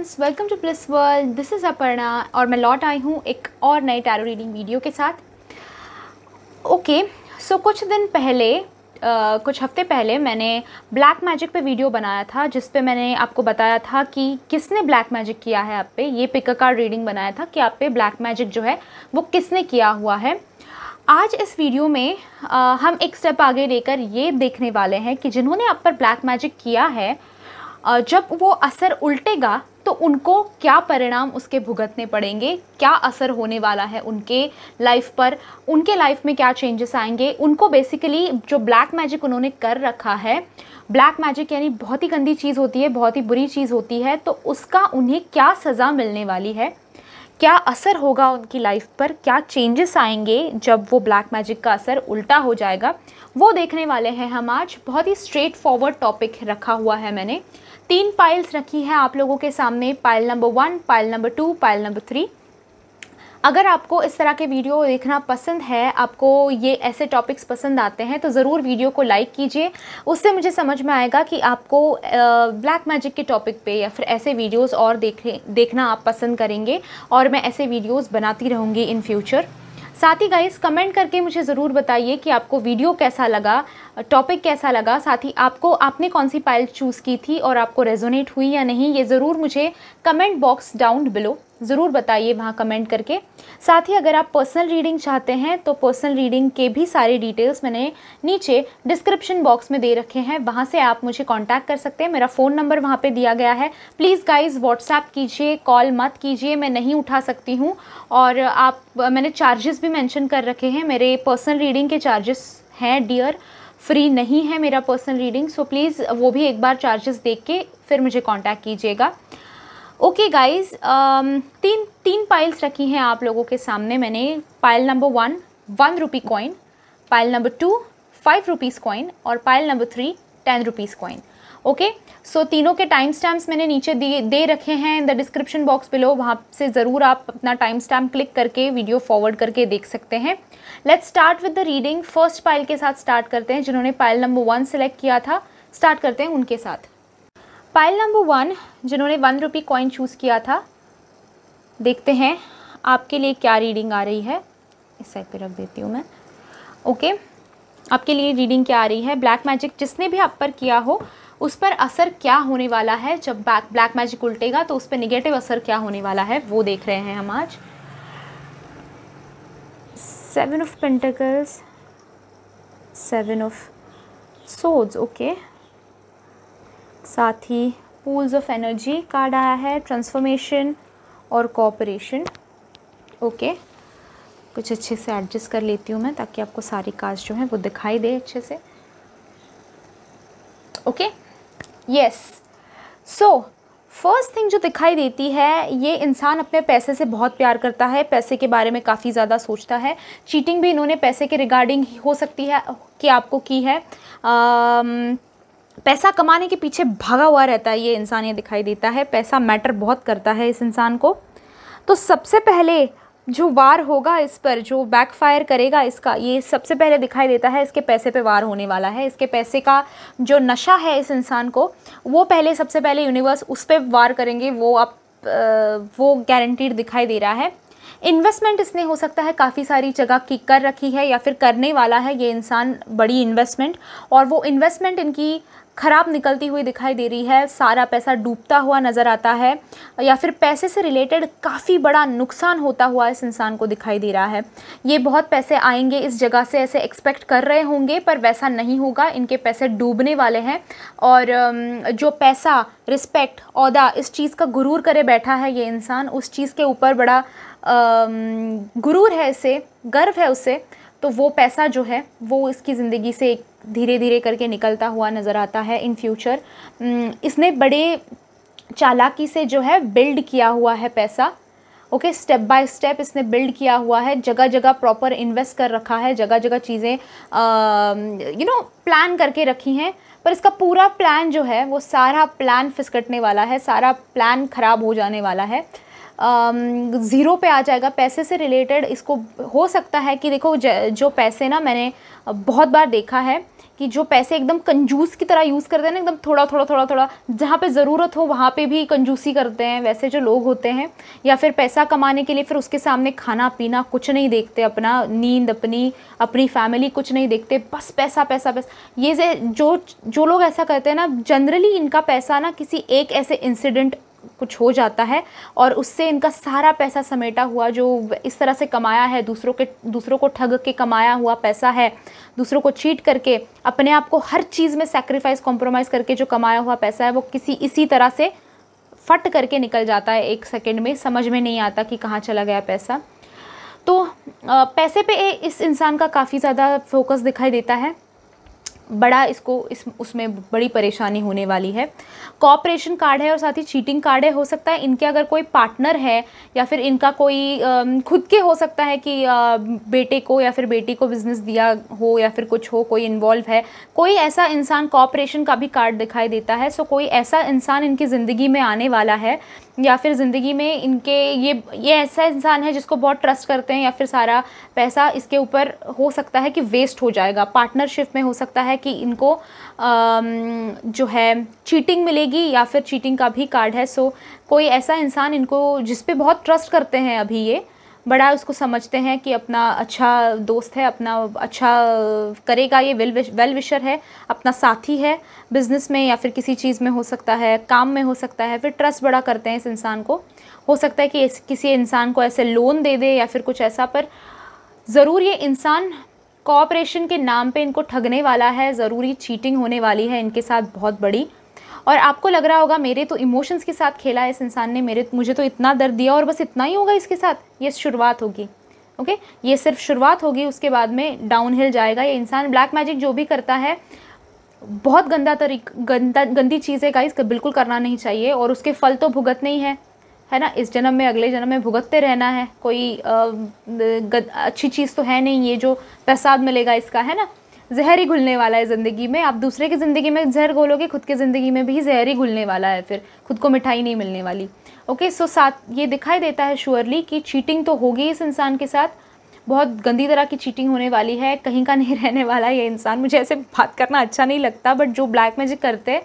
Friends, welcome to bliss world. This is Aparna और मैं लौट आई हूँ एक और नई टैरो रीडिंग वीडियो के साथ। ओके, सो कुछ हफ्ते पहले मैंने ब्लैक मैजिक पे वीडियो बनाया था, जिस पे मैंने आपको बताया था कि किसने ब्लैक मैजिक किया है आप पे। ये पिक अ कार्ड रीडिंग बनाया था कि आप पे ब्लैक मैजिक जो है वो किसने किया हुआ है। आज इस वीडियो में हम एक स्टेप आगे लेकर ये देखने वाले हैं कि जिन्होंने आप पर ब्लैक मैजिक किया है, जब वो असर उल्टेगा तो उनको क्या परिणाम उसके भुगतने पड़ेंगे, क्या असर होने वाला है उनके लाइफ पर, उनके लाइफ में क्या चेंजेस आएंगे। उनको बेसिकली जो ब्लैक मैजिक उन्होंने कर रखा है, ब्लैक मैजिक यानी बहुत ही गंदी चीज़ होती है, बहुत ही बुरी चीज़ होती है, तो उसका उन्हें क्या सज़ा मिलने वाली है, क्या असर होगा उनकी लाइफ पर, क्या चेंजेस आएंगे जब वो ब्लैक मैजिक का असर उल्टा हो जाएगा, वो देखने वाले हैं हम आज। बहुत ही स्ट्रेट फॉरवर्ड टॉपिक रखा हुआ है मैंने। 3 पाइल्स रखी हैं आप लोगों के सामने, pile number 1, pile number 2, pile number 3। अगर आपको इस तरह के वीडियो देखना पसंद है, आपको ये ऐसे टॉपिक्स पसंद आते हैं, तो ज़रूर वीडियो को लाइक कीजिए। उससे मुझे समझ में आएगा कि आपको ब्लैक मैजिक के टॉपिक पे या फिर ऐसे वीडियोस और देखना आप पसंद करेंगे, और मैं ऐसे वीडियोस बनाती रहूँगी इन फ्यूचर। साथ ही गाइस, कमेंट करके मुझे ज़रूर बताइए कि आपको वीडियो कैसा लगा, टॉपिक कैसा लगा, साथ ही आपने कौन सी पाइल चूज़ की थी और आपको रेजोनेट हुई या नहीं, ये ज़रूर मुझे कमेंट बॉक्स डाउन बिलो ज़रूर बताइए वहाँ कमेंट करके। साथ ही अगर आप पर्सनल रीडिंग चाहते हैं तो पर्सनल रीडिंग के भी सारे डिटेल्स मैंने नीचे डिस्क्रिप्शन बॉक्स में दे रखे हैं, वहाँ से आप मुझे कांटेक्ट कर सकते हैं। मेरा फ़ोन नंबर वहाँ पे दिया गया है। प्लीज़ गाइज़ व्हाट्सएप कीजिए, कॉल मत कीजिए, मैं नहीं उठा सकती हूँ। और मैंने चार्जेस भी मेंशन कर रखे हैं। मेरे पर्सनल रीडिंग के चार्जेस हैं डियर, फ्री नहीं है मेरा पर्सनल रीडिंग, सो प्लीज़ वो भी एक बार चार्जेस देख के फिर मुझे कांटेक्ट कीजिएगा। ओके गाइज़, तीन पाइल्स रखी हैं आप लोगों के सामने मैंने। Pile number 1 1 rupee coin, pile number 2 5 rupees coin और pile number 3 10 rupees coin. Okay, so तीनों के टाइम स्टैम्प्स मैंने नीचे दे रखे हैं in the description box below, वहाँ से ज़रूर आप अपना टाइम स्टैम्प क्लिक करके वीडियो फॉरवर्ड करके देख सकते हैं। Let's start with the reading. First pile के साथ स्टार्ट करते हैं। जिन्होंने पाइल नंबर 1 सेलेक्ट किया था, स्टार्ट करते हैं उनके साथ। पाइल नंबर 1 जिन्होंने 1 रुपी कॉइन चूज़ किया था, देखते हैं आपके लिए क्या रीडिंग आ रही है। इस साइड पे रख देती हूँ मैं। ओके, आपके लिए रीडिंग क्या आ रही है। ब्लैक मैजिक जिसने भी आप पर किया हो, उस पर असर क्या होने वाला है। जब ब्लैक मैजिक उल्टेगा तो उस पर निगेटिव असर क्या होने वाला है, वो देख रहे हैं हम आज। 7 of pentacles, 7 of swords. Okay, साथ ही पूल्स ऑफ एनर्जी कार्ड आया है, ट्रांसफॉर्मेशन और कोऑपरेशन। ओके, कुछ अच्छे से एडजस्ट कर लेती हूँ मैं ताकि आपको सारी कार्ड्स जो हैं वो दिखाई दे अच्छे से। Okay, yes, so first thing जो दिखाई देती है, ये इंसान अपने पैसे से बहुत प्यार करता है, पैसे के बारे में काफ़ी ज़्यादा सोचता है। चीटिंग भी इन्होंने पैसे के रिगार्डिंग हो सकती है कि आपको की है। पैसा कमाने के पीछे भागा हुआ रहता है ये इंसान, ये दिखाई देता है। पैसा मैटर बहुत करता है इस इंसान को। तो सबसे पहले जो वार होगा इस पर, जो बैकफायर करेगा इसका, ये सबसे पहले दिखाई देता है इसके पैसे पे वार होने वाला है। इसके पैसे का जो नशा है इस इंसान को, वो सबसे पहले यूनिवर्स उस पर वार करेंगे, वो गारंटीड दिखाई दे रहा है। इन्वेस्टमेंट इसने हो सकता है काफ़ी सारी जगह की कर रखी है या फिर करने वाला है ये इंसान बड़ी इन्वेस्टमेंट, और वो इन्वेस्टमेंट इनकी ख़राब निकलती हुई दिखाई दे रही है। सारा पैसा डूबता हुआ नज़र आता है, या फिर पैसे से रिलेटेड काफ़ी बड़ा नुकसान होता हुआ इस इंसान को दिखाई दे रहा है। ये बहुत पैसे आएंगे इस जगह से, ऐसे एक्सपेक्ट कर रहे होंगे, पर वैसा नहीं होगा। इनके पैसे डूबने वाले हैं। और जो पैसा, रिस्पेक्ट, ओहदा, इस चीज़ का गुरूर करे बैठा है ये इंसान, उस चीज़ के ऊपर बड़ा गुरूर है इसे, गर्व है उसे, तो वो पैसा जो है वो इसकी ज़िंदगी से धीरे धीरे करके निकलता हुआ नज़र आता है इन फ्यूचर। इसने बड़े चालाकी से जो है बिल्ड किया हुआ है पैसा। ओके, स्टेप बाय स्टेप इसने बिल्ड किया हुआ है, जगह जगह प्रॉपर इन्वेस्ट कर रखा है, जगह जगह चीज़ें प्लान करके रखी हैं। पर इसका पूरा प्लान जो है वो सारा प्लान फिसकटने वाला है, सारा प्लान ख़राब हो जाने वाला है। ज़ीरो पे आ जाएगा। पैसे से रिलेटेड इसको हो सकता है कि देखो, जो पैसे ना, मैंने बहुत बार देखा है कि जो पैसे एकदम कंजूस की तरह यूज़ करते हैं ना, एकदम थोड़ा थोड़ा थोड़ा थोड़ा, जहाँ पे ज़रूरत हो वहाँ पे भी कंजूसी करते हैं, वैसे जो लोग होते हैं। या फिर पैसा कमाने के लिए फिर उसके सामने खाना पीना कुछ नहीं देखते, अपना नींद, अपनी फैमिली कुछ नहीं देखते, बस पैसा पैसा पैसा। ये जो लोग ऐसा करते हैं ना, जनरली इनका पैसा ना किसी एक ऐसे इंसिडेंट कुछ हो जाता है और उससे इनका सारा पैसा समेटा हुआ जो इस तरह से कमाया है, दूसरों को ठग के कमाया हुआ पैसा है, दूसरों को चीट करके, अपने आप को हर चीज़ में सैक्रिफाइस कॉम्प्रोमाइज़ करके जो कमाया हुआ पैसा है, वो इसी तरह से फट करके निकल जाता है 1 सेकंड में। समझ में नहीं आता कि कहाँ चला गया पैसा। तो पैसे पे इस इंसान का काफ़ी ज़्यादा फोकस दिखाई देता है, बड़ा उसमें बड़ी परेशानी होने वाली है। कॉपरेशन कार्ड है और साथ ही चीटिंग कार्ड है। हो सकता है इनके अगर कोई पार्टनर है या फिर इनका कोई खुद के हो सकता है कि बेटे को या फिर बेटी को बिज़नेस दिया हो या फिर कुछ हो, कोई इन्वॉल्व है, कोई ऐसा इंसान। कॉपरेशन का भी कार्ड दिखाई देता है। सो कोई ऐसा इंसान इनकी ज़िंदगी में आने वाला है या फिर ज़िंदगी में इनके ये ऐसा इंसान है जिसको बहुत ट्रस्ट करते हैं, या फिर सारा पैसा इसके ऊपर हो सकता है कि वेस्ट हो जाएगा। पार्टनरशिप में हो सकता है कि इनको जो है चीटिंग मिलेगी या फिर चीटिंग का भी कार्ड है। सो कोई ऐसा इंसान इनको जिस पे बहुत ट्रस्ट करते हैं, अभी ये बड़ा उसको समझते हैं कि अपना अच्छा दोस्त है, अपना अच्छा करेगा, ये वेल विशर है, अपना साथी है, बिज़नेस में या फिर किसी चीज़ में हो सकता है, काम में हो सकता है, फिर ट्रस्ट बड़ा करते हैं इस इंसान को। हो सकता है कि किसी इंसान को ऐसे लोन दे दे या फिर कुछ ऐसा, पर ज़रूर ये इंसान कोऑपरेशन के नाम पे इनको ठगने वाला है, ज़रूरी चीटिंग होने वाली है इनके साथ बहुत बड़ी। और आपको लग रहा होगा मेरे तो इमोशंस के साथ खेला है इस इंसान ने, मुझे तो इतना दर्द दिया और बस इतना ही होगा इसके साथ। ये शुरुआत होगी, ओके, ये सिर्फ शुरुआत होगी, उसके बाद में डाउनहिल जाएगा ये इंसान। ब्लैक मैजिक जो भी करता है बहुत गंदी चीज़ है गाइस, बिल्कुल करना नहीं चाहिए और उसके फल तो भुगतने ही है ना, इस जन्म में अगले जन्म में भुगतते रहना है। कोई अच्छी चीज़ तो है नहीं ये जो प्रसाद मिलेगा इसका, है ना, जहर ही घुलने वाला है ज़िंदगी में। आप दूसरे की ज़िंदगी में जहर घोलोगे, खुद की ज़िंदगी में भी जहर ही घुलने वाला है, फिर खुद को मिठाई नहीं मिलने वाली। ओके, सो साथ ये दिखाई देता है श्योरली कि चीटिंग तो होगी इस इंसान के साथ, बहुत गंदी तरह की चीटिंग होने वाली है, कहीं का नहीं रहने वाला ये इंसान। मुझे ऐसे बात करना अच्छा नहीं लगता, बट जो ब्लैक मैजिक करते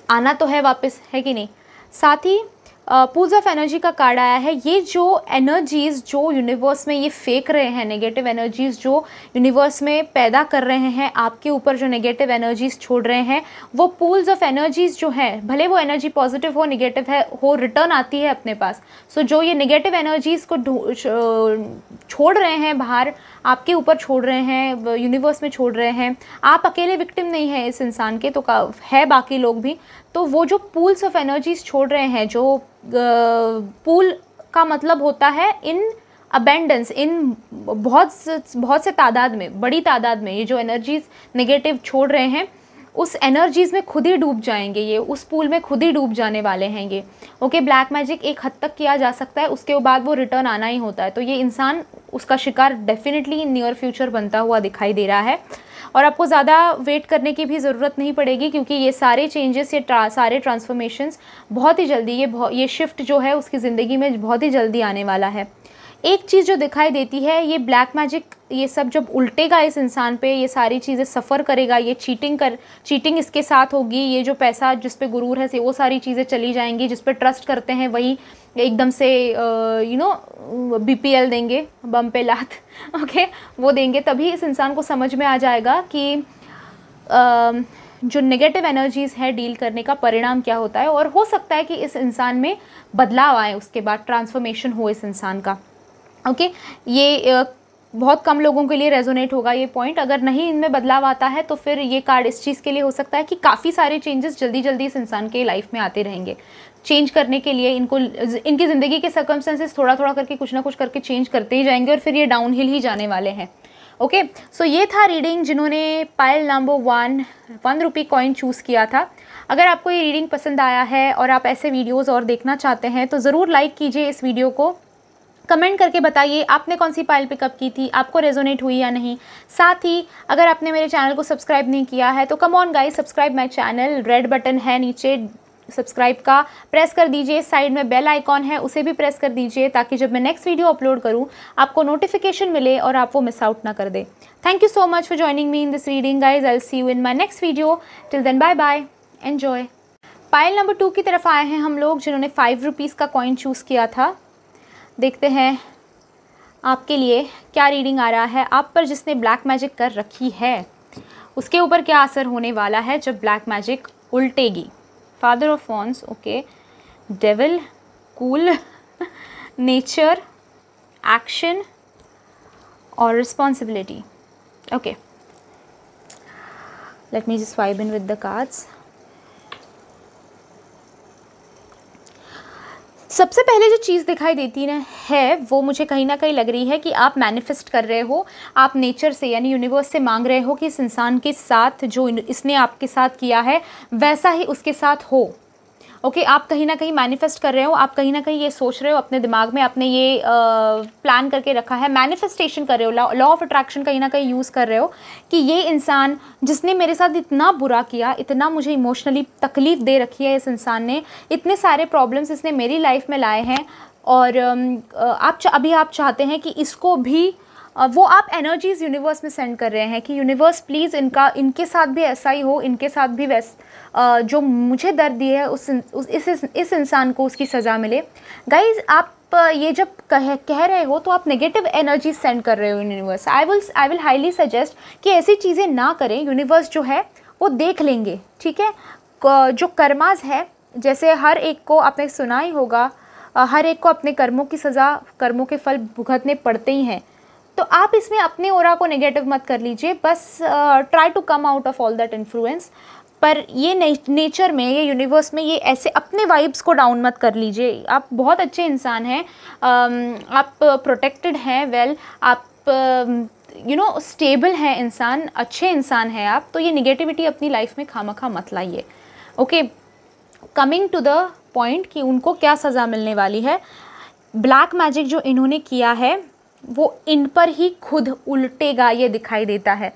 आना तो है वापस, है कि नहीं। साथ ही पूल्स ऑफ एनर्जी का कार्ड आया है। ये जो एनर्जीज़ जो यूनिवर्स में ये फेंक रहे हैं, नेगेटिव एनर्जीज़ जो यूनिवर्स में पैदा कर रहे हैं, आपके ऊपर जो नेगेटिव एनर्जीज़ छोड़ रहे हैं, वो पूल्स ऑफ एनर्जीज़ जो हैं, भले वो एनर्जी पॉजिटिव हो नेगेटिव हो, रिटर्न आती है अपने पास। सो जो ये नेगेटिव एनर्जीज़ को छोड़ रहे हैं बाहर, आपके ऊपर छोड़ रहे हैं, यूनिवर्स में छोड़ रहे हैं, आप अकेले विक्टिम नहीं हैं इस इंसान के, तो है बाकी लोग भी। तो वो जो पूल्स ऑफ एनर्जीज छोड़ रहे हैं, जो पूल का मतलब होता है इन अबेंडेंस, इन बहुत से तादाद में, बड़ी तादाद में ये जो एनर्जीज नेगेटिव छोड़ रहे हैं, उस एनर्जीज़ में खुद ही डूब जाएंगे ये, उस पूल में खुद ही डूब जाने वाले हैं ये। ओके, ब्लैक मैजिक एक हद तक किया जा सकता है, उसके बाद वो रिटर्न आना ही होता है। तो ये इंसान उसका शिकार डेफिनेटली नियर फ्यूचर बनता हुआ दिखाई दे रहा है और आपको ज़्यादा वेट करने की भी ज़रूरत नहीं पड़ेगी, क्योंकि ये सारे चेंजेस, सारे ट्रांसफॉर्मेशंस बहुत ही जल्दी, ये शिफ्ट जो है उसकी ज़िंदगी में बहुत ही जल्दी आने वाला है। एक चीज़ जो दिखाई देती है, ये ब्लैक मैजिक ये सब जब उल्टेगा इस इंसान पे, ये सारी चीज़ें सफ़र करेगा, ये चीटिंग इसके साथ होगी, ये जो पैसा जिस पे गुरूर है वो सारी चीज़ें चली जाएंगी, जिस पे ट्रस्ट करते हैं वही एकदम से BPL देंगे, बम पे लात, ओके, वो देंगे। तभी इस इंसान को समझ में आ जाएगा कि जो नेगेटिव एनर्जीज़ है डील करने का परिणाम क्या होता है, और हो सकता है कि इस इंसान में बदलाव आए, उसके बाद ट्रांसफॉर्मेशन हो इस इंसान का। ओके, ये बहुत कम लोगों के लिए रेजोनेट होगा ये पॉइंट। अगर नहीं इनमें बदलाव आता है तो फिर ये कार्ड इस चीज़ के लिए हो सकता है कि काफ़ी सारे चेंजेस जल्दी जल्दी इस इंसान के लाइफ में आते रहेंगे। चेंज करने के लिए इनकी ज़िंदगी के सर्कमस्टेंसेस थोड़ा थोड़ा करके कुछ ना कुछ करके चेंज करते ही जाएंगे और फिर ये डाउनहिल ही जाने वाले हैं। ओके, सो ये था रीडिंग जिन्होंने pile number 1 rupee coin choose किया था। अगर आपको ये रीडिंग पसंद आया है और आप ऐसे वीडियोज़ और देखना चाहते हैं तो ज़रूर लाइक कीजिए इस वीडियो को, कमेंट करके बताइए आपने कौन सी पायल पिकअप की थी, आपको रेजोनेट हुई या नहीं। साथ ही अगर आपने मेरे चैनल को सब्सक्राइब नहीं किया है तो come on guys, subscribe my channel, red button है नीचे सब्सक्राइब का प्रेस कर दीजिए, साइड में बेल आइकॉन है उसे भी प्रेस कर दीजिए, ताकि जब मैं नेक्स्ट वीडियो अपलोड करूं आपको नोटिफिकेशन मिले और आप वो मिस आउट ना कर दे। Thank you so much for joining me in this reading guys. I will see you in my next video. Till then bye bye, enjoy. Pile number 2 की तरफ आए हैं हम लोग, जिन्होंने 5 रुपीज़ का कॉइन चूज़ किया था। देखते हैं आपके लिए क्या रीडिंग आ रहा है। आप पर जिसने ब्लैक मैजिक कर रखी है उसके ऊपर क्या असर होने वाला है जब ब्लैक मैजिक उल्टेगी। Father of wands, okay, devil, cool, nature, action और responsibility. Okay, let me just vibe in with the cards. सबसे पहले जो चीज़ दिखाई देती है वो मुझे कहीं ना कहीं लग रही है कि आप मैनिफेस्ट कर रहे हो, आप नेचर से यानी यूनिवर्स से मांग रहे हो कि इस इंसान के साथ जो इसने आपके साथ किया है वैसा ही उसके साथ हो। ओके, आप कहीं ना कहीं मैनिफेस्ट कर रहे हो, आप कहीं ना कहीं ये सोच रहे हो अपने दिमाग में, आपने ये प्लान करके रखा है, मैनिफेस्टेशन कर रहे हो, लॉ ऑफ अट्रैक्शन कहीं ना कहीं यूज़ कर रहे हो कि ये इंसान जिसने मेरे साथ इतना बुरा किया, इतना मुझे इमोशनली तकलीफ़ दे रखी है, इस इंसान ने इतने सारे प्रॉब्लम्स इसने मेरी लाइफ में लाए हैं, और अभी आप चाहते हैं कि इसको भी वो आप एनर्जीज़ यूनिवर्स में सेंड कर रहे हैं कि यूनिवर्स प्लीज़ इनके साथ भी ऐसा ही हो, इनके साथ भी जो मुझे दर्द दिया है इस इंसान को उसकी सज़ा मिले। गाइज़, आप ये जब कह रहे हो तो आप नेगेटिव एनर्जी सेंड कर रहे हो universe. I will highly suggest कि ऐसी चीज़ें ना करें। यूनिवर्स जो है वो देख लेंगे, ठीक है। जो कर्मास है, जैसे हर एक को आपने सुना ही होगा, हर एक को अपने कर्मों की सज़ा, कर्मों के फल भुगतने पड़ते ही हैं। तो आप इसमें अपने ओरा को नेगेटिव मत कर लीजिए, बस try to come out of all that influence. पर ये नेचर में, ये यूनिवर्स में, ये ऐसे अपने वाइब्स को डाउन मत कर लीजिए। आप बहुत अच्छे इंसान हैं, आप प्रोटेक्टेड हैं, वेल आप स्टेबल हैं इंसान, अच्छे इंसान हैं आप। तो ये नेगेटिविटी अपनी लाइफ में खामखा मत लाइए। Okay, coming to the point कि उनको क्या सज़ा मिलने वाली है। ब्लैक मैजिक जो इन्होंने किया है वो इन पर ही खुद उल्टेगा, ये दिखाई देता है।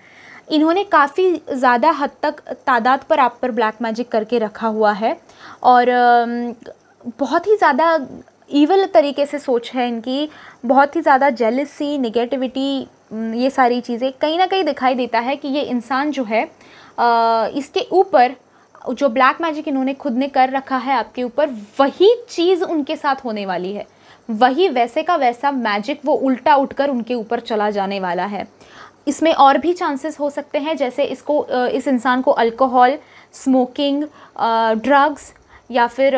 इन्होंने काफ़ी ज़्यादा हद तक तादाद पर आप पर ब्लैक मैजिक करके रखा हुआ है, और बहुत ही ज़्यादा ईवल तरीके से सोच है इनकी, बहुत ही ज़्यादा जेलसी, नेगेटिविटी, ये सारी चीज़ें कहीं ना कहीं दिखाई देता है कि ये इंसान जो है इसके ऊपर जो ब्लैक मैजिक इन्होंने खुद ने कर रखा है आपके ऊपर, वही चीज़ उनके साथ होने वाली है। वही वैसे का वैसा मैजिक वो उल्टा उठकर उनके ऊपर चला जाने वाला है। इसमें और भी चांसेस हो सकते हैं, जैसे इस इंसान को अल्कोहल, स्मोकिंग, ड्रग्स या फिर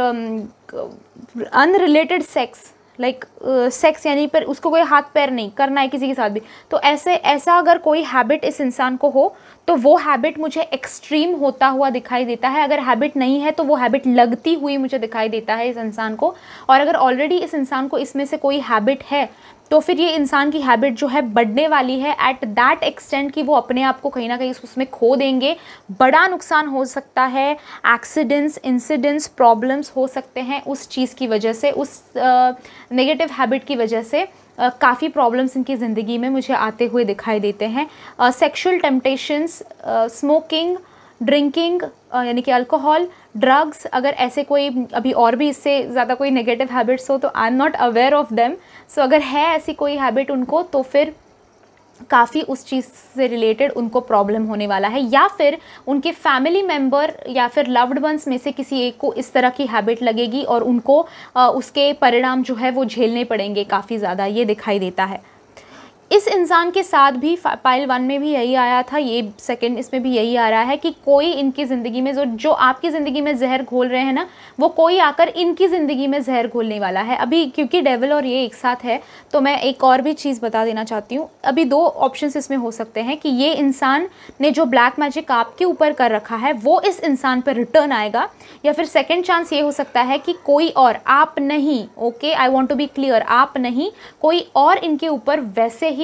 अनरिलेटेड सेक्स, लाइक सेक्स यानी पर उसको कोई हाथ पैर नहीं करना है किसी के साथ भी, तो ऐसा अगर कोई हैबिट इस इंसान को हो तो वो हैबिट मुझे एक्सट्रीम होता हुआ दिखाई देता है। अगर हैबिट नहीं है तो वो हैबिट लगती हुई मुझे दिखाई देता है इस इंसान को। और अगर ऑलरेडी इस इंसान को इसमें से कोई हैबिट है तो फिर ये इंसान की हैबिट जो है बढ़ने वाली है एट दैट एक्सटेंट कि वो अपने आप को कहीं ना कहीं उसमें खो देंगे। बड़ा नुकसान हो सकता है, एक्सीडेंट्स, इंसिडेंट्स, प्रॉब्लम्स हो सकते हैं उस चीज़ की वजह से, उस नेगेटिव हैबिट की वजह से। काफ़ी प्रॉब्लम्स इनकी ज़िंदगी में मुझे आते हुए दिखाई देते हैं। सेक्सुअल टेम्पटेशंस, स्मोकिंग, ड्रिंकिंग यानी कि अल्कोहल, ड्रग्स, अगर ऐसे कोई अभी और भी इससे ज़्यादा कोई नेगेटिव हैबिट्स हो तो I am not aware of them. So अगर है ऐसी कोई हैबिट उनको तो फिर काफ़ी उस चीज़ से रिलेटेड उनको प्रॉब्लम होने वाला है, या फिर उनके फैमिली मेम्बर या फिर लव्ड वंस में से किसी एक को इस तरह की हैबिट लगेगी और उनको उसके परिणाम जो है वो झेलने पड़ेंगे काफ़ी ज़्यादा, ये दिखाई देता है। इस इंसान के साथ भी पाइल 1 में भी यही आया था, ये सेकंड इसमें भी यही आ रहा है कि कोई इनकी ज़िंदगी में जो आपकी ज़िंदगी में जहर घोल रहे हैं ना, वो कोई आकर इनकी ज़िंदगी में जहर घोलने वाला है। अभी क्योंकि डेविल और ये एक साथ है तो मैं एक और भी चीज़ बता देना चाहती हूँ। अभी 2 ऑप्शंस इसमें हो सकते हैं कि ये इंसान ने जो ब्लैक मैजिक आपके ऊपर कर रखा है वो इस इंसान पर रिटर्न आएगा, या फिर सेकेंड चांस ये हो सकता है कि कोई और, आप नहीं, okay, I want to be clear, आप नहीं, कोई और इनके ऊपर वैसे ही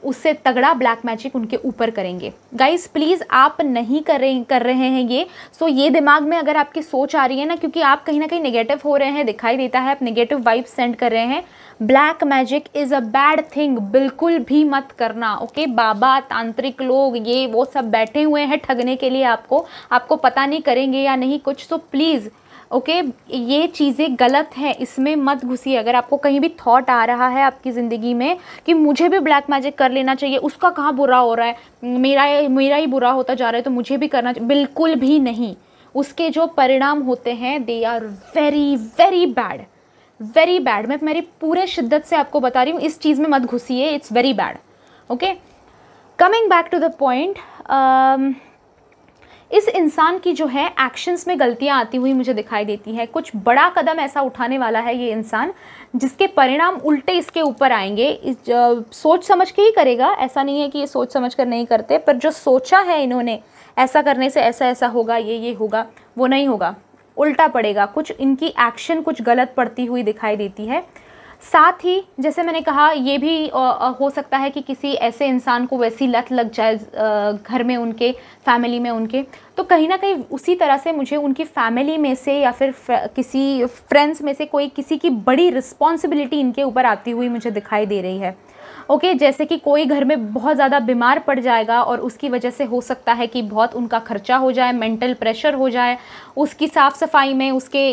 उससे तगड़ा ब्लैक मैजिक उनके ऊपर करेंगे। गाइस प्लीज़, आप नहीं कर रहे हैं ये। सो ये दिमाग में अगर आपकी सोच आ रही है ना, क्योंकि आप कहीं ना कहीं नेगेटिव हो रहे हैं, दिखाई देता है, आप नेगेटिव वाइब सेंड कर रहे हैं। Black magic is a bad thing, बिल्कुल भी मत करना, ओके। बाबा, तांत्रिक लोग, ये वो सब बैठे हुए हैं ठगने के लिए आपको पता नहीं करेंगे या नहीं कुछ। सो प्लीज़ ओके ये चीज़ें गलत हैं, इसमें मत घुसिए। अगर आपको कहीं भी थॉट आ रहा है आपकी ज़िंदगी में कि मुझे भी ब्लैक मैजिक कर लेना चाहिए, उसका कहाँ बुरा हो रहा है, मेरा ही बुरा होता जा रहा है तो मुझे भी करना चाहिए, बिल्कुल भी नहीं। उसके जो परिणाम होते हैं they are very very bad, very bad. मैं मेरी पूरे शिद्दत से आपको बता रही हूँ, इस चीज़ में मत घुसिए, it's very bad. Okay, coming back to the point, इस इंसान की जो है एक्शंस में गलतियां आती हुई मुझे दिखाई देती है। कुछ बड़ा कदम ऐसा उठाने वाला है ये इंसान जिसके परिणाम उल्टे इसके ऊपर आएंगे। सोच समझ के ही करेगा, ऐसा नहीं है कि ये सोच समझ कर नहीं करते, पर जो सोचा है इन्होंने ऐसा करने से ऐसा ऐसा होगा, ये होगा, वो नहीं होगा, उल्टा पड़ेगा। कुछ इनकी एक्शन कुछ गलत पड़ती हुई दिखाई देती है। साथ ही जैसे मैंने कहा, ये भी हो सकता है कि किसी ऐसे इंसान को वैसी लत लग जाए घर में उनके, फैमिली में उनके, तो कहीं ना कहीं उसी तरह से मुझे उनकी फैमिली में से या फिर किसी फ्रेंड्स में से कोई किसी की बड़ी रिस्पॉन्सिबिलिटी इनके ऊपर आती हुई मुझे दिखाई दे रही है। ओके, जैसे कि कोई घर में बहुत ज़्यादा बीमार पड़ जाएगा और उसकी वजह से हो सकता है कि बहुत उनका खर्चा हो जाए, मेंटल प्रेशर हो जाए, उसकी साफ़ सफाई में उसके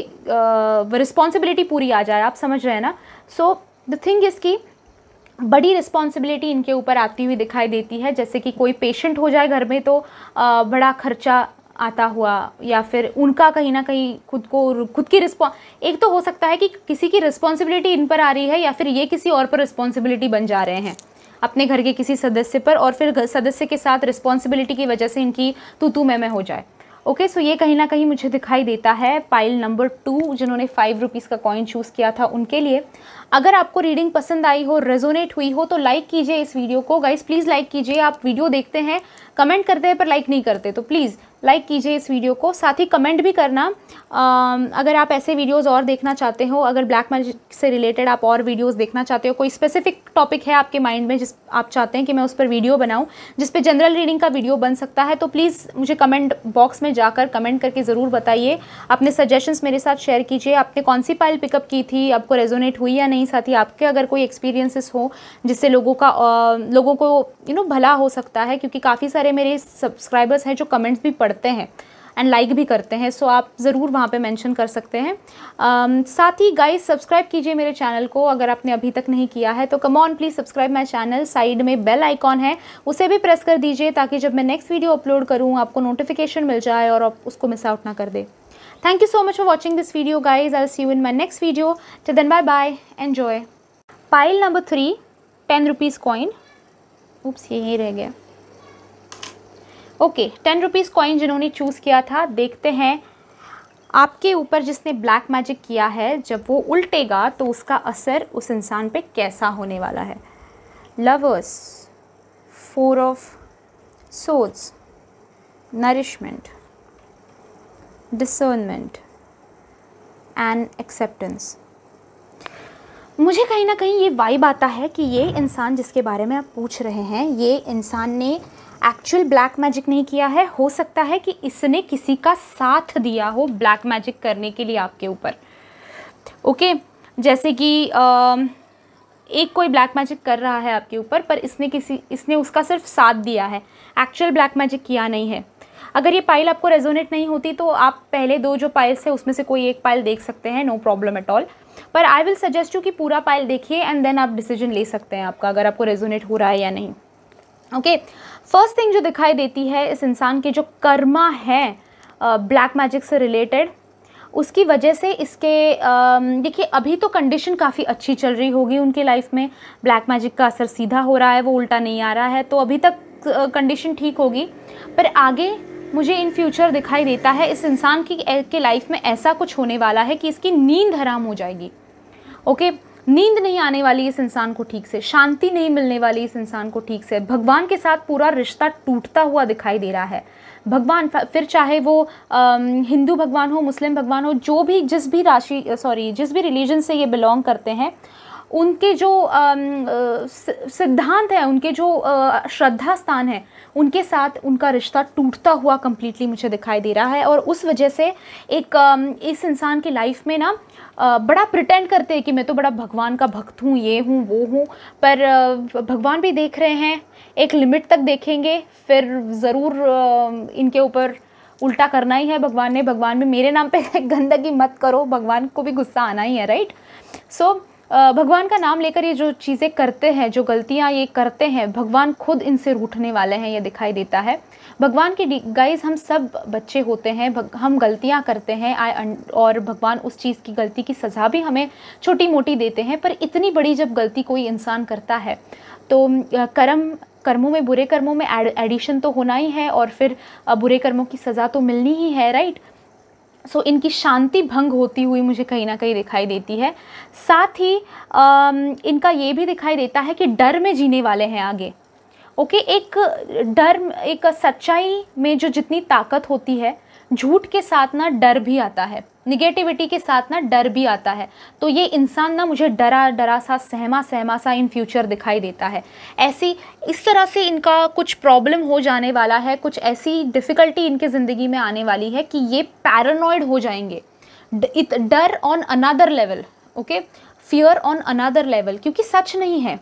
रिस्पॉन्सिबिलिटी पूरी आ जाए। आप समझ रहे हैं ना। सो द थिंग इज़ कि बड़ी रिस्पॉन्सिबिलिटी इनके ऊपर आती हुई दिखाई देती है। जैसे कि कोई पेशेंट हो जाए घर में तो बड़ा खर्चा आता हुआ, या फिर उनका कहीं ना कहीं खुद की एक तो हो सकता है कि किसी की रिस्पॉन्सिबिलिटी इन पर आ रही है, या फिर ये किसी और पर रिस्पॉन्सिबिलिटी बन जा रहे हैं अपने घर के किसी सदस्य पर, और फिर सदस्य के साथ रिस्पॉन्सिबिलिटी की वजह से इनकी तू मैं हो जाए। ओके, सो ये कहीं ना कहीं मुझे दिखाई देता है पाइल नंबर 2 जिन्होंने 5 रुपीज़ का कॉइन चूज़ किया था उनके लिए। अगर आपको रीडिंग पसंद आई हो, रेजोनेट हुई हो, तो लाइक कीजिए इस वीडियो को। गाइस प्लीज़ लाइक कीजिए। आप वीडियो देखते हैं, कमेंट करते हैं पर लाइक नहीं करते, तो प्लीज़ लाइक कीजिए इस वीडियो को। साथ ही कमेंट भी करना अगर आप ऐसे वीडियोस और देखना चाहते हो, अगर ब्लैक मैजिक से रिलेटेड आप और वीडियोस देखना चाहते हो, कोई स्पेसिफिक टॉपिक है आपके माइंड में जिस आप चाहते हैं कि मैं उस पर वीडियो बनाऊं, जिस पे जनरल रीडिंग का वीडियो बन सकता है, तो प्लीज़ मुझे कमेंट बॉक्स में जाकर कमेंट करके ज़रूर बताइए। अपने सजेशंस मेरे साथ शेयर कीजिए। आपने कौन सी पाइल पिकअप की थी, आपको रेजोनेट हुई या नहीं। साथ ही आपके अगर कोई एक्सपीरियंसेस हो जिससे लोगों को भला हो सकता है, क्योंकि काफ़ी सारे मेरे सब्सक्राइबर्स हैं जो कमेंट्स भी पढ़ते हैं एंड लाइक भी करते हैं, सो आप ज़रूर वहाँ पे मेंशन कर सकते हैं। साथ ही गाइस सब्सक्राइब कीजिए मेरे चैनल को अगर आपने अभी तक नहीं किया है, तो come on please subscribe my channel. Side में बेल आइकॉन है, उसे भी प्रेस कर दीजिए ताकि जब मैं नेक्स्ट वीडियो अपलोड करूँ आपको नोटिफिकेशन मिल जाए और आप उसको मिस आउट ना कर दे। Thank you so much for watching this video guys. I will see you in my next video. Till then bye bye, enjoy. Pile number 3 10 rupees coin, oops ये यहीं रह गया। ओके, 10 रुपीज़ कॉइन जिन्होंने choose किया था, देखते हैं आपके ऊपर जिसने ब्लैक मैजिक किया है, जब वो उल्टेगा तो उसका असर उस इंसान पे कैसा होने वाला है। Lovers, 4 of swords, nourishment, discernment and acceptance. मुझे कहीं ना कहीं ये वाइब आता है कि ये इंसान जिसके बारे में आप पूछ रहे हैं, ये इंसान ने एक्चुअल ब्लैक मैजिक नहीं किया है। हो सकता है कि इसने किसी का साथ दिया हो ब्लैक मैजिक करने के लिए आपके ऊपर। ओके, जैसे कि एक कोई ब्लैक मैजिक कर रहा है आपके ऊपर, पर इसने उसका सिर्फ साथ दिया है, एक्चुअल ब्लैक मैजिक किया नहीं है। अगर ये पाइल आपको रेजोनेट नहीं होती तो आप पहले 2 जो पाइल्स है उसमें से कोई एक पाइल देख सकते हैं, नो प्रॉब्लम एट ऑल। पर आई विल सजेस्ट यू कि पूरा पाइल देखिए एंड देन आप डिसीजन ले सकते हैं आपका, अगर आपको रेजोनेट हो रहा है या नहीं। ओके, फर्स्ट थिंग जो दिखाई देती है इस इंसान के जो कर्मा है ब्लैक मैजिक से रिलेटेड, उसकी वजह से इसके देखिए अभी तो कंडीशन काफ़ी अच्छी चल रही होगी उनकी लाइफ में, ब्लैक मैजिक का असर सीधा हो रहा है, वो उल्टा नहीं आ रहा है, तो अभी तक कंडीशन ठीक होगी। पर आगे मुझे इन फ्यूचर दिखाई देता है इस इंसान की लाइफ में ऐसा कुछ होने वाला है कि इसकी नींद हराम हो जाएगी। ओके, नींद नहीं आने वाली इस इंसान को ठीक से, शांति नहीं मिलने वाली इस इंसान को ठीक से, भगवान के साथ पूरा रिश्ता टूटता हुआ दिखाई दे रहा है। भगवान, फिर चाहे वो हिंदू भगवान हो, मुस्लिम भगवान हो, जो भी जिस भी रिलीजन से ये बिलोंग करते हैं, उनके जो सिद्धांत है, उनके जो श्रद्धा स्थान है, उनके साथ उनका रिश्ता टूटता हुआ कंप्लीटली मुझे दिखाई दे रहा है। और उस वजह से इस इंसान की लाइफ में ना बड़ा प्रिटेंड करते हैं कि मैं तो बड़ा भगवान का भक्त हूँ, ये हूँ वो हूँ, पर भगवान भी देख रहे हैं, एक लिमिट तक देखेंगे, फिर ज़रूर इनके ऊपर उल्टा करना ही है भगवान ने, भगवान में मेरे नाम पे गंदगी मत करो, भगवान को भी गुस्सा आना ही है, राइट। सो भगवान का नाम लेकर ये जो चीज़ें करते हैं, जो गलतियाँ ये करते हैं, भगवान खुद इनसे रूठने वाले हैं, ये दिखाई देता है। भगवान के गाइस हम सब बच्चे होते हैं, हम गलतियाँ करते हैं और भगवान उस चीज़ की गलती की सज़ा भी हमें छोटी मोटी देते हैं। पर इतनी बड़ी जब गलती कोई इंसान करता है तो कर्मों में, बुरे कर्मों में एडिशन तो होना ही है और फिर बुरे कर्मों की सज़ा तो मिलनी ही है, राइट। सो इनकी शांति भंग होती हुई मुझे कहीं ना कहीं दिखाई देती है। साथ ही इनका ये भी दिखाई देता है कि डर में जीने वाले हैं आगे। ओके, एक डर, एक सच्चाई में जो जितनी ताकत होती है, झूठ के साथ ना डर भी आता है, निगेटिविटी के साथ ना डर भी आता है। तो ये इंसान ना मुझे डरा सा, सहमा सा इन फ्यूचर दिखाई देता है। इस तरह से इनका कुछ प्रॉब्लम हो जाने वाला है, कुछ ऐसी डिफ़िकल्टी इनके ज़िंदगी में आने वाली है कि ये पैरानॉइड हो जाएंगे। डर on another level, okay, fear on another level, क्योंकि सच नहीं है,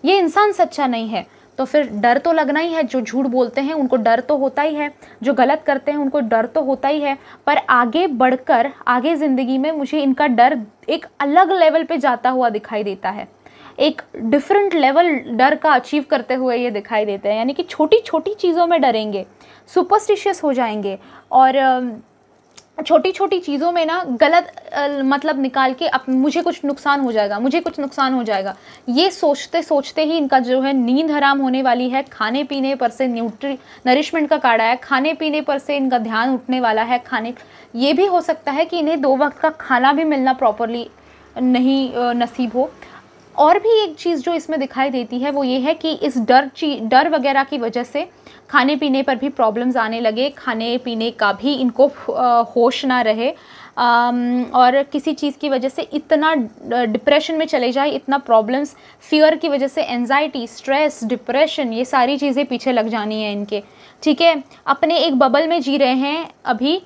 ये इंसान सच्चा नहीं है, तो फिर डर तो लगना ही है। जो झूठ बोलते हैं उनको डर तो होता ही है, जो गलत करते हैं उनको डर तो होता ही है। पर आगे बढ़कर, आगे ज़िंदगी में मुझे इनका डर एक अलग लेवल पे जाता हुआ दिखाई देता है, एक डिफरेंट लेवल डर का अचीव करते हुए ये दिखाई देते हैं। यानी कि छोटी छोटी चीज़ों में डरेंगे, सुपरस्टिशियस हो जाएंगे और छोटी छोटी चीज़ों में ना गलत मतलब निकाल के मुझे कुछ नुकसान हो जाएगा, मुझे कुछ नुकसान हो जाएगा, ये सोचते सोचते ही इनका जो है नींद हराम होने वाली है। खाने पीने पर से नरिशमेंट का काढ़ा है, खाने पीने पर से इनका ध्यान उठने वाला है। ये भी हो सकता है कि इन्हें 2 वक्त का खाना भी मिलना प्रॉपरली नहीं नसीब हो। और भी एक चीज़ जो इसमें दिखाई देती है वो ये है कि इस डर वगैरह की वजह से खाने पीने पर भी प्रॉब्लम्स आने लगे, खाने पीने का भी इनको होश ना रहे और किसी चीज़ की वजह से इतना डिप्रेशन में चले जाए, इतना प्रॉब्लम्स, फियर की वजह से एंजाइटी, स्ट्रेस, डिप्रेशन, ये सारी चीज़ें पीछे लग जानी है इनके, ठीक है। अपने एक बबल में जी रहे हैं अभी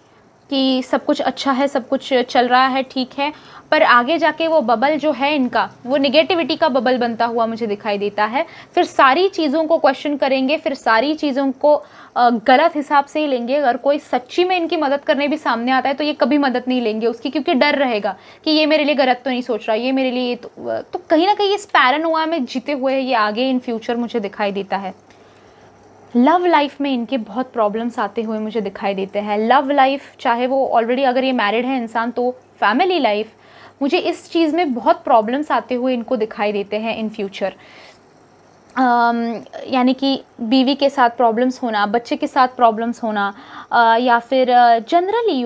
कि सब कुछ अच्छा है, सब कुछ चल रहा है, ठीक है, पर आगे जाके वो बबल जो है इनका, वो निगेटिविटी का बबल बनता हुआ मुझे दिखाई देता है। फिर सारी चीज़ों को क्वेश्चन करेंगे, फिर सारी चीज़ों को गलत हिसाब से ही लेंगे। अगर कोई सच्ची में इनकी मदद करने भी सामने आता है तो ये कभी मदद नहीं लेंगे उसकी, क्योंकि डर रहेगा कि ये मेरे लिए गलत तो नहीं सोच रहा, ये मेरे लिए तो कहीं ना कहीं इस पैरानोआ में जीते हुए ये आगे इन फ्यूचर मुझे दिखाई देता है। लव लाइफ में इनके बहुत प्रॉब्लम्स आते हुए मुझे दिखाई देते हैं। लव लाइफ, चाहे वो ऑलरेडी अगर ये मैरिड है इंसान, तो फैमिली लाइफ, मुझे इस चीज़ में बहुत प्रॉब्लम्स आते हुए इनको दिखाई देते हैं इन फ्यूचर। यानी कि बीवी के साथ प्रॉब्लम्स होना, बच्चे के साथ प्रॉब्लम्स होना, या फिर जनरली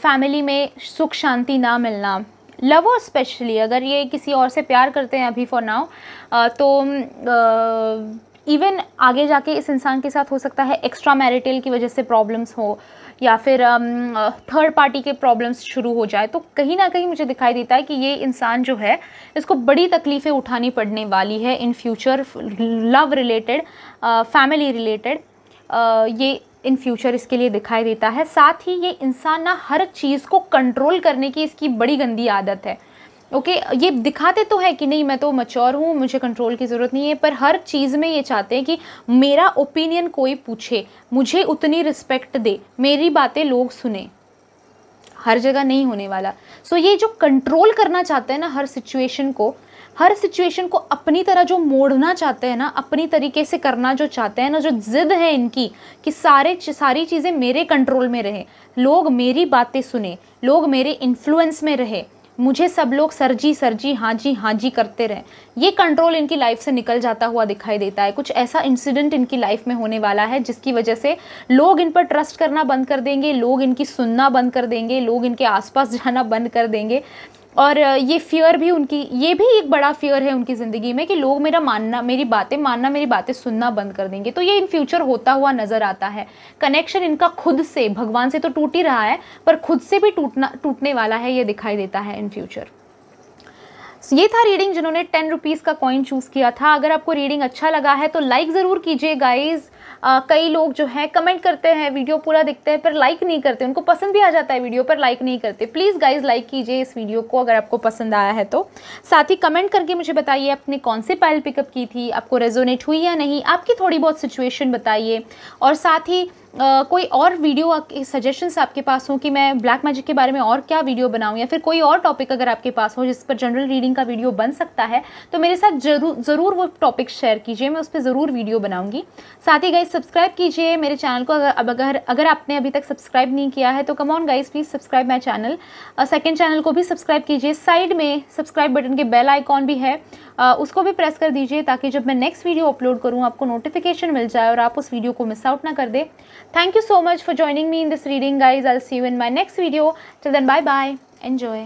फैमिली में सुख शांति ना मिलना। लवर स्पेशली अगर ये किसी और से प्यार करते हैं अभी फॉर नाउ, तो इवन आगे जाके इस इंसान के साथ हो सकता है एक्स्ट्रा मैरिटल की वजह से प्रॉब्लम्स हो, या फिर थर्ड पार्टी के प्रॉब्लम्स शुरू हो जाए। तो कहीं ना कहीं मुझे दिखाई देता है कि ये इंसान जो है इसको बड़ी तकलीफ़ें उठानी पड़ने वाली है in future, love related, family related, ये इन फ्यूचर इसके लिए दिखाई देता है। साथ ही ये इंसान ना हर चीज़ को कंट्रोल करने की इसकी बड़ी गंदी आदत है। ओके, ये दिखाते तो है कि नहीं मैं तो मैच्योर हूँ, मुझे कंट्रोल की ज़रूरत नहीं है, पर हर चीज़ में ये चाहते हैं कि मेरा ओपिनियन कोई पूछे, मुझे उतनी रिस्पेक्ट दे, मेरी बातें लोग सुने। हर जगह नहीं होने वाला। सो ये जो कंट्रोल करना चाहते हैं ना हर सिचुएशन को अपनी तरह जो मोड़ना चाहते हैं ना, अपनी तरीके से करना जो चाहते हैं ना, जो जिद है इनकी कि सारी चीज़ें मेरे कंट्रोल में रहे, लोग मेरी बातें सुने, लोग मेरे इन्फ्लुएंस में रहे, मुझे सब लोग सर जी हाँ जी करते रहें। ये कंट्रोल इनकी लाइफ से निकल जाता हुआ दिखाई देता है। कुछ ऐसा इंसिडेंट इनकी लाइफ में होने वाला है जिसकी वजह से लोग इन पर ट्रस्ट करना बंद कर देंगे, लोग इनकी सुनना बंद कर देंगे, लोग इनके आसपास जाना बंद कर देंगे। और ये फियर भी ये भी एक बड़ा फियर है उनकी ज़िंदगी में कि लोग मेरी बातें सुनना बंद कर देंगे। तो ये इन फ्यूचर होता हुआ नज़र आता है। कनेक्शन इनका खुद से, भगवान से तो टूट ही रहा है, पर खुद से भी टूटने वाला है, ये दिखाई देता है इन फ्यूचर। ये था रीडिंग जिन्होंने 10 रुपीज़ का कॉइन चूज़ किया था। अगर आपको रीडिंग अच्छा लगा है तो लाइक ज़रूर कीजिए गाइज़। कई लोग जो है कमेंट करते हैं, वीडियो पूरा देखते हैं पर लाइक नहीं करते, उनको पसंद भी आ जाता है वीडियो पर लाइक नहीं करते। प्लीज़ गाइज लाइक कीजिए इस वीडियो को अगर आपको पसंद आया है तो। साथ ही कमेंट करके मुझे बताइए आपने कौन सी पायल पिकअप की थी, आपको रेजोनेट हुई या नहीं, आपकी थोड़ी बहुत सिचुएशन बताइए। और साथ ही कोई और वीडियो सजेशंस आपके पास हो कि मैं ब्लैक मैजिक के बारे में और क्या वीडियो बनाऊं, या फिर कोई और टॉपिक अगर आपके पास हो जिस पर जनरल रीडिंग का वीडियो बन सकता है तो मेरे साथ ज़रूर वो टॉपिक शेयर कीजिए, मैं उस पर ज़रूर वीडियो बनाऊंगी। साथ ही गाइज सब्सक्राइब कीजिए मेरे चैनल को, अगर आपने अभी तक सब्सक्राइब नहीं किया है तो come on guys please subscribe my channel. Second channel को भी सब्सक्राइब कीजिए, साइड में सब्सक्राइब बटन के बेल आइकॉन भी है, उसको भी प्रेस कर दीजिए ताकि जब मैं नेक्स्ट वीडियो अपलोड करूँ आपको नोटिफिकेशन मिल जाए और आप उस वीडियो को मिस आउट ना कर दे। Thank you so much for joining me in this reading guys. I'll see you in my next video. Till then, bye bye. Enjoy.